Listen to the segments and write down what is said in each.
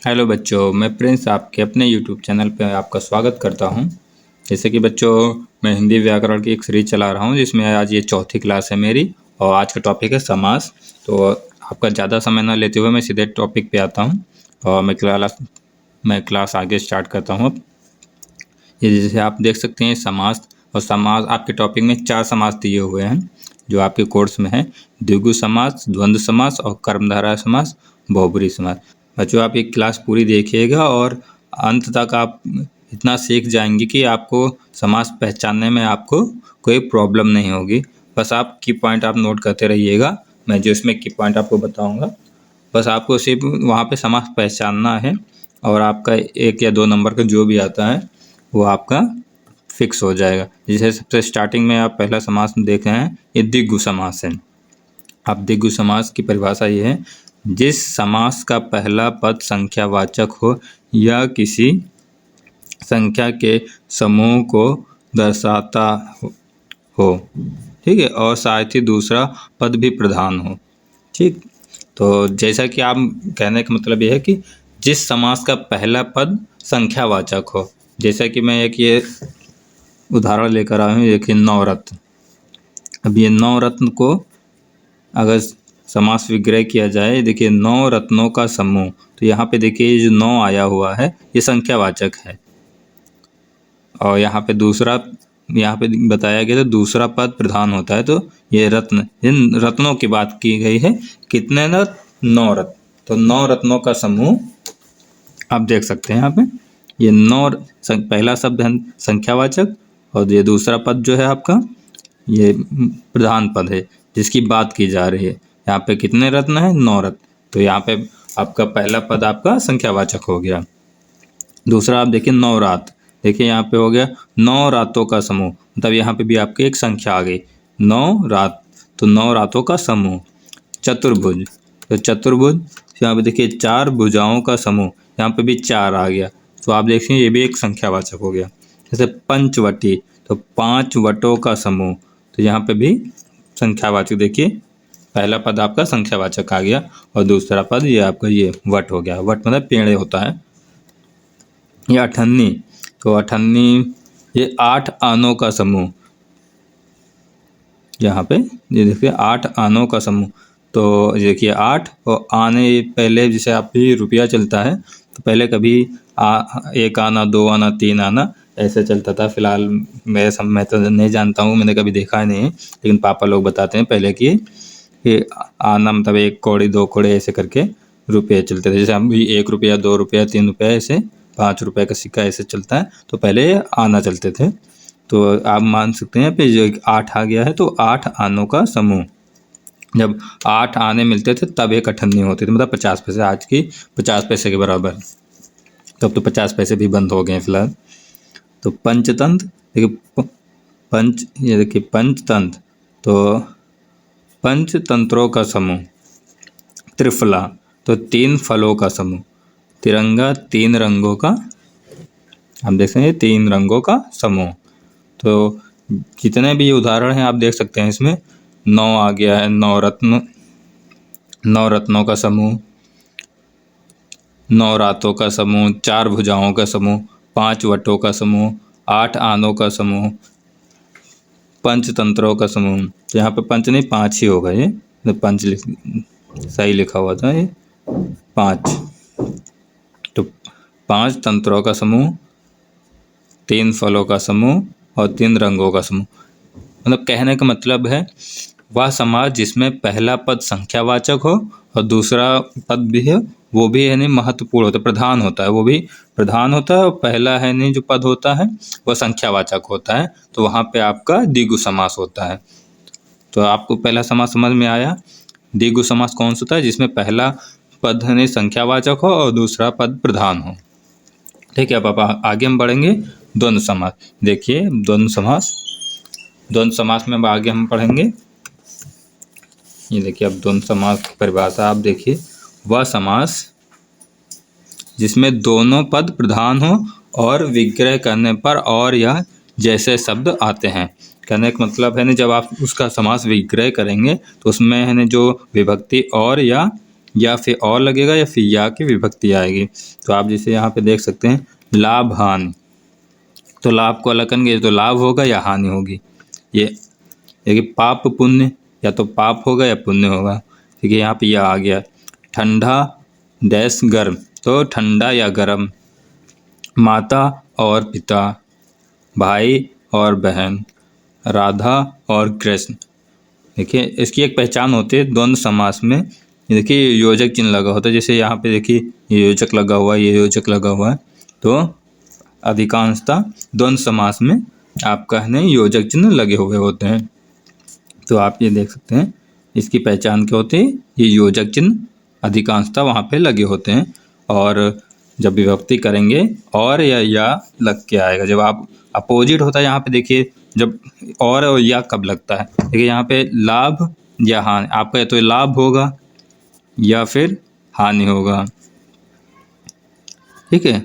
Hello बच्चों, मैं Prince आपके अपने यूट्यूब चैनल पर आपका स्वागत करता हूं। जैसे कि बच्चों, मैं हिंदी व्याकरण की एक सीरीज चला रहा हूं जिसमें आज ये चौथी क्लास है मेरी और आज का टॉपिक है समास। तो आपका ज़्यादा समय ना लेते हुए मैं सीधे टॉपिक पे आता हूं और मैं क्लास आगे स्टार्ट करता हूं। अब ये जैसे आप देख सकते हैं समास, और समास आपके टॉपिक में 4 समास दिए हुए हैं जो आपके कोर्स में है। द्विगु समास, द्वंद्व समास और कर्मधारय समास, बहुब्रीहि समास। बच्चों, आप ये क्लास पूरी देखिएगा और अंत तक आप इतना सीख जाएंगे कि आपको समास पहचानने में आपको कोई प्रॉब्लम नहीं होगी। बस आप की पॉइंट आप नोट करते रहिएगा, मैं जो इसमें की पॉइंट आपको बताऊंगा। बस आपको सिर्फ वहाँ पे समास पहचानना है और आपका 1 या 2 नंबर का जो भी आता है वो आपका फिक्स हो जाएगा। जैसे सबसे स्टार्टिंग में आप पहला समास देख रहे हैं, ये द्विगु समास है। अब द्विगु समास की परिभाषा ये है, जिस समास का पहला पद संख्यावाचक हो या किसी संख्या के समूह को दर्शाता हो, ठीक है, और साथ ही दूसरा पद भी प्रधान हो। ठीक, तो जैसा कि आप कहने का मतलब ये है कि जिस समास का पहला पद संख्यावाचक हो, जैसा कि मैं एक ये उदाहरण लेकर आया हूँ, देखिए नवरत्न। अब ये नवरत्न को अगर समास विग्रह किया जाए, देखिए 9 रत्नों का समूह, तो यहाँ पे देखिए जो 9 आया हुआ है ये संख्यावाचक है। और यहाँ पे बताया गया तो दूसरा पद प्रधान होता है, तो ये इन रत्नों की बात की गई है। कितने रत्न? 9 रत्न। तो 9 रत्नों का समूह आप देख सकते हैं यहाँ पे। ये 9 पहला शब्द है संख्यावाचक और ये दूसरा पद जो है आपका ये प्रधान पद है जिसकी बात की जा रही है। यहाँ पे कितने रत्न है? 9 रत्न। तो यहाँ पे आपका पहला पद आपका संख्यावाचक हो गया। दूसरा आप देखिए नवरात, देखिए यहाँ पे हो गया 9 रातों का समूह, मतलब यहाँ पे भी आपकी एक संख्या आ गई 9 रात, तो 9 रातों का समूह। चतुर्भुज, तो चतुर्भुज यहाँ पे देखिए 4 भुजाओं का समूह, यहाँ पे भी 4 आ गया, तो आप देखिए ये भी एक संख्यावाचक हो गया। जैसे पंचवटी, तो 5 वटों का समूह, तो यहाँ पे भी संख्यावाचक। देखिए पहला पद आपका संख्यावाचक आ गया और दूसरा पद ये आपका ये वट हो गया। वट मतलब पेड़ होता है। ये अठन्नी, तो अठन्नी ये 8 आनों का समूह, यहाँ पे ये देखिए 8 आनों का समूह। तो देखिए 8 और आने पहले जैसे आप भी रुपया चलता है तो पहले कभी 1 आना, 2 आना, 3 आना ऐसे चलता था। फिलहाल मैं तो नहीं जानता हूँ, मैंने कभी देखा नहीं है, लेकिन पापा लोग बताते हैं पहले कि ये आना मतलब 1 कौड़ी 2 कौड़ी ऐसे करके रुपये चलते थे। जैसे हम भी 1 रुपया, 2 रुपया, 3 रुपया, ऐसे 5 रुपये का सिक्का ऐसे चलता है, तो पहले आना चलते थे। तो आप मान सकते हैं पे जो 8 आ गया है, तो 8 आनों का समूह। जब 8 आने मिलते थे तब एक अठन्नी होती थी, मतलब 50 पैसे, आज की 50 पैसे के बराबर। तब तो 50 पैसे भी बंद हो गए फिलहाल। तो पंचतंत्र, देखिए ये देखिए पंचतंत्र, तो पंचतंत्रों का समूह। त्रिफला, तो 3 फलों का समूह। तिरंगा, 3 रंगों का, आप देख सकते हैं 3 रंगों का समूह। तो जितने भी उदाहरण हैं आप देख सकते हैं इसमें 9 आ गया है। 9 रत्न, 9 रत्नों का समूह, 9 रातों का समूह, 4 भुजाओं का समूह, 5 वटों का समूह, 8 आनों का समूह, पंचतंत्रों का समूह। तो यहाँ पे पंच नहीं 5 ही होगा, ये तो पंच सही लिखा हुआ था, ये 5। तो 5 तंत्रों का समूह, 3 फलों का समूह और 3 रंगों का समूह। मतलब कहने का मतलब है वह समास जिसमें पहला पद संख्यावाचक हो और दूसरा पद भी है वो भी है नहीं महत्वपूर्ण होता है, प्रधान होता है, वो भी प्रधान होता है, और पहला है नहीं जो पद होता है वह संख्यावाचक होता है, तो वहाँ पे आपका द्विगु समास होता है। तो आपको पहला समास समझ में आया। द्विगु समास कौन सा होता है? जिसमें पहला पद है नहीं संख्यावाचक हो और दूसरा पद प्रधान हो। ठीक है, अब आगे हम बढ़ेंगे द्वंद्व समास। देखिए द्वंद्व समास में अब आगे हम पढ़ेंगे। ये देखिए अब द्वंद्व समास की परिभाषा आप देखिए, वह समास जिसमें दोनों पद प्रधान हो और विग्रह करने पर और या जैसे शब्द आते हैं। कहने का मतलब है ना, जब आप उसका समास विग्रह करेंगे तो उसमें है ना जो विभक्ति और या या फिर और लगेगा या फिर या की विभक्ति आएगी। तो आप जैसे यहाँ पे देख सकते हैं लाभ हानि, तो लाभ को अलग करेंगे तो लाभ होगा या हानि होगी। ये देखिए पाप पुण्य, या तो पाप होगा या पुण्य होगा। ठीक है, यहाँ पे यह आ गया। ठंडा डैश गर्म, तो ठंडा या गर्म। माता और पिता, भाई और बहन, राधा और कृष्ण। देखिए इसकी एक पहचान होती है द्वंद्व समास में। देखिए योजक चिन्ह लगा होता है, जैसे यहाँ पे देखिए ये योजक लगा हुआ है, ये योजक लगा हुआ है। तो अधिकांशतः द्वंद्व समास में आप कहने योजक चिन्ह लगे हुए होते हैं। तो आप ये देख सकते हैं इसकी पहचान क्या होती है, ये योजक चिन्ह अधिकांशतः वहाँ पे लगे होते हैं। और जब विभक्ति करेंगे और या लग के आएगा। जब आप अपोजिट होता है यहाँ पे देखिए, जब और या कब लगता है, देखिए यहाँ पे लाभ या हानि, आपका या तो लाभ होगा या फिर हानि होगा। ठीक है,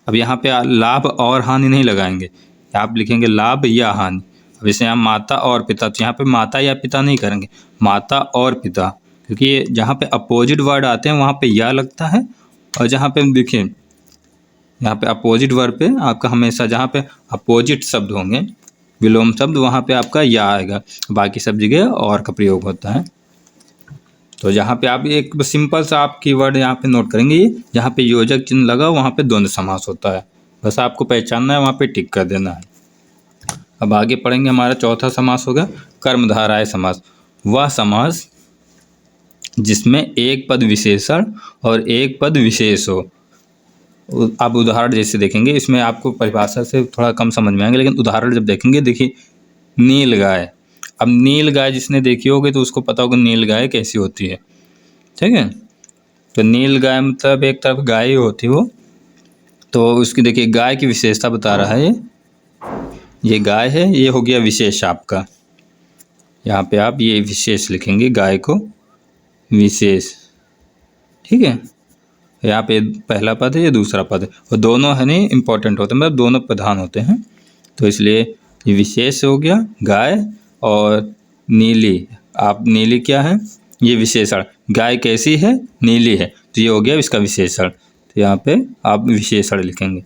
अब यहाँ पे लाभ और हानि नहीं लगाएंगे, आप लिखेंगे लाभ या हानि। अब जैसे यहाँ माता और पिता, तो यहाँ पे माता या पिता नहीं करेंगे, माता और पिता, क्योंकि ये जहाँ पे अपोजिट वर्ड आते हैं वहाँ पे या लगता है। और जहाँ पे देखिए यहाँ पे अपोजिट वर्ड पे आपका हमेशा जहाँ पे अपोजिट शब्द होंगे विलोम शब्द, वहाँ पे आपका या आएगा, बाकी सब जगह और का प्रयोग होता है। तो जहाँ पे आप एक सिंपल सा आप कीवर्ड यहाँ पे नोट करेंगे, जहाँ पे योजक चिन्ह लगा वहाँ पे द्वंद्व समास होता है, बस आपको पहचानना है, वहाँ पे टिक कर देना है। अब आगे पढ़ेंगे, हमारा चौथा समास होगा कर्मधारय समास। वह समास जिसमें एक पद विशेषण और एक पद विशेष हो। आप उदाहरण जैसे देखेंगे, इसमें आपको परिभाषा से थोड़ा कम समझ में आएंगे, लेकिन उदाहरण जब देखेंगे, देखिए नील गाय। अब नील गाय जिसने देखी होगी तो उसको पता होगा नील गाय कैसी होती है। ठीक है, तो नील गाय मतलब एक तरफ गाय होती हो, तो उसकी देखिए गाय की विशेषता बता रहा है। ये गाय है, ये हो गया विशेष आपका। यहाँ पे आप ये विशेष लिखेंगे, गाय को विशेष। ठीक है, यहाँ पे पहला पद है, ये दूसरा पद है, और दोनों है नहीं इम्पोर्टेंट होते हैं, मतलब दोनों प्रधान होते हैं। तो इसलिए ये विशेष हो गया गाय, और नीली, आप नीली क्या है, ये विशेषण। गाय कैसी है, नीली है, तो ये हो गया इसका विशेषण। तो यहाँ पे आप विशेषण लिखेंगे।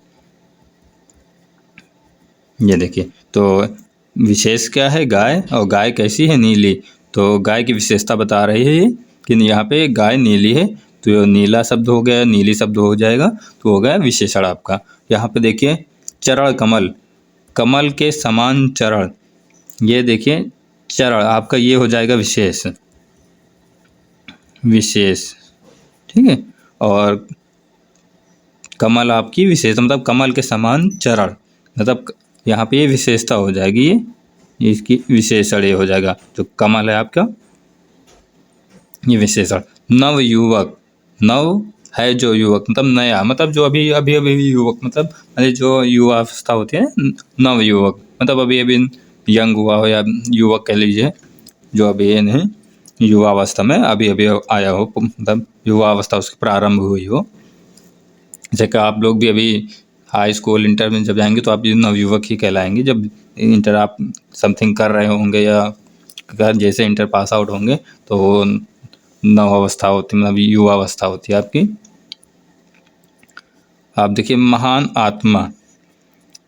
ये देखिए, तो विशेष क्या है, गाय, और गाय कैसी है, नीली। तो गाय की विशेषता बता रही है कि यहाँ पे गाय नीली है, तो नीला शब्द हो गया, नीली शब्द हो जाएगा, तो हो गया विशेषण आपका। यहाँ पे देखिए चरण कमल, कमल के समान चरण, ये देखिए चरण आपका ये हो जाएगा विशेष, विशेष। ठीक है, और कमल आपकी विशेष, मतलब कमल के समान चरण, मतलब यहाँ पे ये विशेषता हो जाएगी, ये इसकी विशेषण ये हो जाएगा। जो कमल है आपका ये विशेषण। नव युवक, नव है जो युवक, मतलब नया, मतलब जो अभी अभी अभी युवक, मतलब जो युवावस्था होती है, नव युवक मतलब अभी अभी यंग हुआ हो, या युवक कह लीजिए जो अभी ये नहीं युवावस्था में अभी अभी आया हो, मतलब युवावस्था उसकी प्रारंभ हुई हो। जैसे कि आप लोग भी अभी हाई स्कूल इंटर में जब जाएंगे तो आप ये नवयुवक ही कहलाएंगे। जब इंटर आप समथिंग कर रहे होंगे या जैसे इंटर पास आउट होंगे तो वो नव अवस्था होती है, मतलब युवावस्था होती है आपकी। आप देखिए महान आत्मा,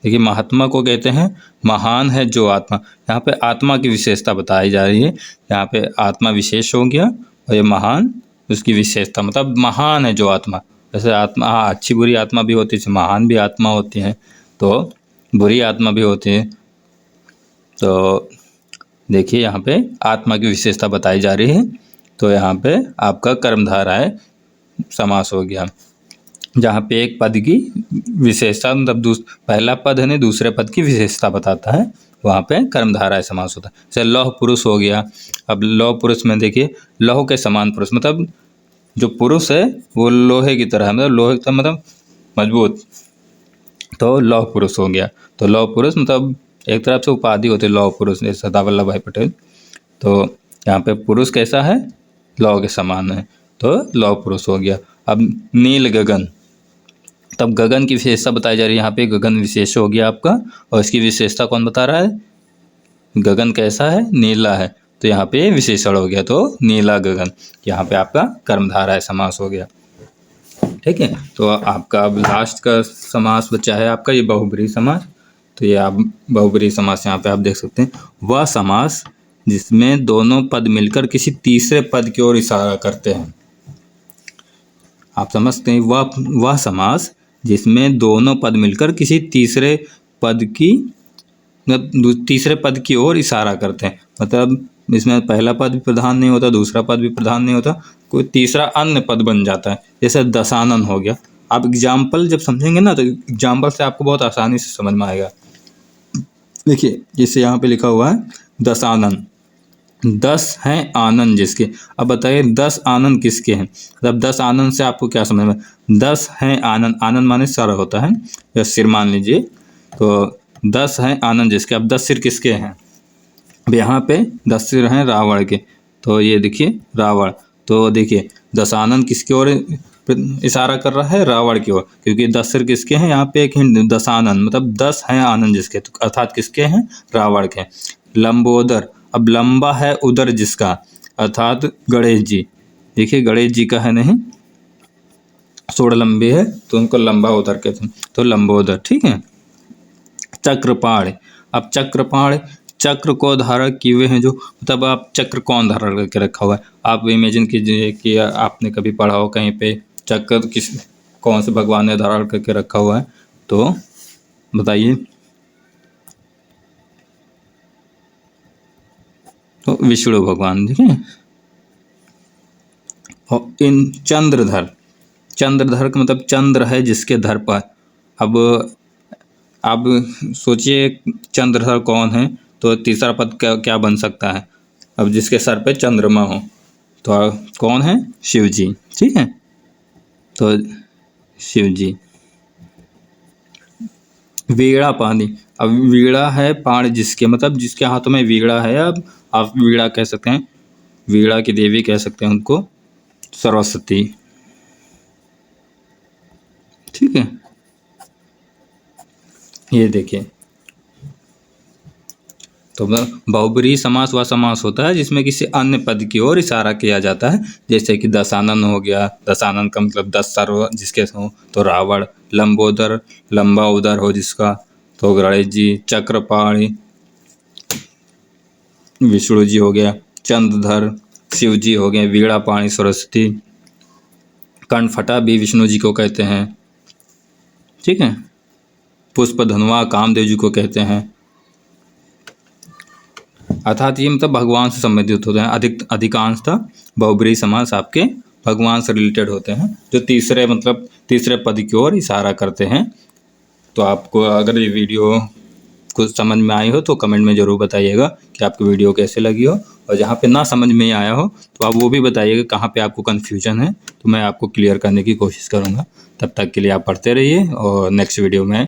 देखिए महात्मा को कहते हैं महान है जो आत्मा। यहाँ पे आत्मा की विशेषता बताई जा रही है, यहाँ पे आत्मा विशेष हो गया और ये महान उसकी विशेषता, मतलब महान है जो आत्मा। जैसे आत्मा अच्छी बुरी आत्मा भी होती है, महान भी आत्मा होती है, तो बुरी आत्मा भी होती है। तो देखिए यहाँ पे आत्मा की विशेषता बताई जा रही है, तो यहाँ पे आपका कर्मधारय समास हो गया, जहाँ पे एक पद की विशेषता, मतलब पहला पद है नहीं दूसरे पद की विशेषता बताता है, वहाँ पे कर्मधारय समास होता है। जैसे लौह पुरुष हो गया। अब लौह पुरुष में देखिए लौह के समान पुरुष, मतलब जो पुरुष है वो लोहे की तरह है, मतलब लोहे का मतलब मजबूत, तो लौह पुरुष हो गया। तो लौह पुरुष मतलब एक तरफ से उपाधि होती है लौह पुरुष, जैसे सरदार वल्लभ भाई पटेल। तो यहाँ पे पुरुष कैसा है, लौह के समान है, तो लौह पुरुष हो गया। अब नील गगन, तब गगन की विशेषता बताई जा रही है, यहाँ पे गगन विशेष हो गया आपका, और इसकी विशेषता कौन बता रहा है, गगन कैसा है, नीला है, तो यहाँ पे विशेषण हो गया, तो नीला गगन, यहाँ पे आपका कर्मधारय समास हो गया। ठीक है, तो आपका अब लास्ट का समास बचा है आपका ये बहुब्रीहि समास। तो ये आप बहुब्रीहि समास यहाँ पे आप देख सकते हैं, वह समास जिसमें दोनों पद मिलकर किसी तीसरे पद की ओर इशारा करते हैं। आप समझते हैं, वह समास जिसमें दोनों पद मिलकर किसी तीसरे पद की ओर इशारा करते हैं। मतलब इसमें पहला पद भी प्रधान नहीं होता, दूसरा पद भी प्रधान नहीं होता, कोई तीसरा अन्य पद बन जाता है। जैसे दशानन हो गया। आप एग्जाम्पल जब समझेंगे ना तो एग्जाम्पल से आपको बहुत आसानी से समझ में आएगा। देखिए जैसे यहाँ पे लिखा हुआ है दशानन, 10 हैं आनंद जिसके। अब बताइए 10 आनंद किसके हैं? मतलब 10 आनंद से आपको क्या समझ में? 10 हैं आनंद, आनंद माने सर होता है या सिर मान लीजिए, तो 10 हैं आनंद जिसके। अब 10 सिर किसके हैं? अब यहाँ पे 10 सिर हैं रावण के, तो ये देखिए रावण, तो देखिए 10 आनंद किसकी ओर इशारा कर रहा है? रावण की ओर, क्योंकि 10 सिर किसके हैं? यहाँ पे एक हिंट, 10 आनंद मतलब 10 हैं आनंद जिसके, तो अर्थात किसके हैं? रावण के। लंबोदर, अब लंबा है उदर जिसका, अर्थात गणेश जी। देखिए गणेश जी का है नहीं, सोड़ लंबे है तो उनको लंबा उदर कहते हैं, तो लंबोदर। ठीक है। चक्रपाण, अब चक्रपाण, चक्र को धारण किए हुए हैं जो, मतलब आप चक्र कौन धारण करके रखा हुआ है? आप इमेजिन कीजिए कि आपने कभी पढ़ा हो कहीं पे चक्र कौन से भगवान ने धारण करके रखा हुआ है, तो बताइए। तो विष्णु भगवान। ठीक है। और इन चंद्रधर, चंद्रधर का मतलब चंद्र है जिसके धर पर। अब सोचिए चंद्रधर कौन है, तो तीसरा पद क्या बन सकता है? अब जिसके सर पे चंद्रमा हो, तो कौन है? शिव जी। ठीक है, तो शिव जी। वीणा पानी, अब वीणा है पाण जिसके, मतलब जिसके हाथों में वीणा है। अब आप वीणा कह सकते हैं, वीणा की देवी कह सकते हैं उनको, सरस्वती। ठीक है, ये देखिए, तो बहुब्रीहि समास वह समास होता है जिसमें किसी अन्य पद की ओर इशारा किया जाता है। जैसे कि दशानन हो गया, दशानन का मतलब 10 सर जिसके हो, तो रावण। लंबोदर, लंबा उदर हो जिसका, तो गणेश जी। चक्रपाणि, विष्णु जी हो गया। चंद्रधर, शिव जी हो गए। वीणा पाणी, सरस्वती। कर्णफटा भी विष्णु जी को कहते हैं। ठीक है। पुष्पधनुआ कामदेव जी को कहते हैं। अर्थात ये मतलब भगवान से संबंधित होते हैं। अधिकांशतः बहुब्रीहि समास आपके भगवान से रिलेटेड होते हैं, जो तीसरे पद की ओर इशारा करते हैं। तो आपको अगर ये वीडियो कुछ समझ में आई हो तो कमेंट में ज़रूर बताइएगा कि आपको वीडियो कैसे लगी हो, और जहाँ पे ना समझ में आया हो तो आप वो भी बताइएगा कहाँ पे आपको कन्फ्यूजन है, तो मैं आपको क्लियर करने की कोशिश करूँगा। तब तक के लिए आप पढ़ते रहिए और नेक्स्ट वीडियो में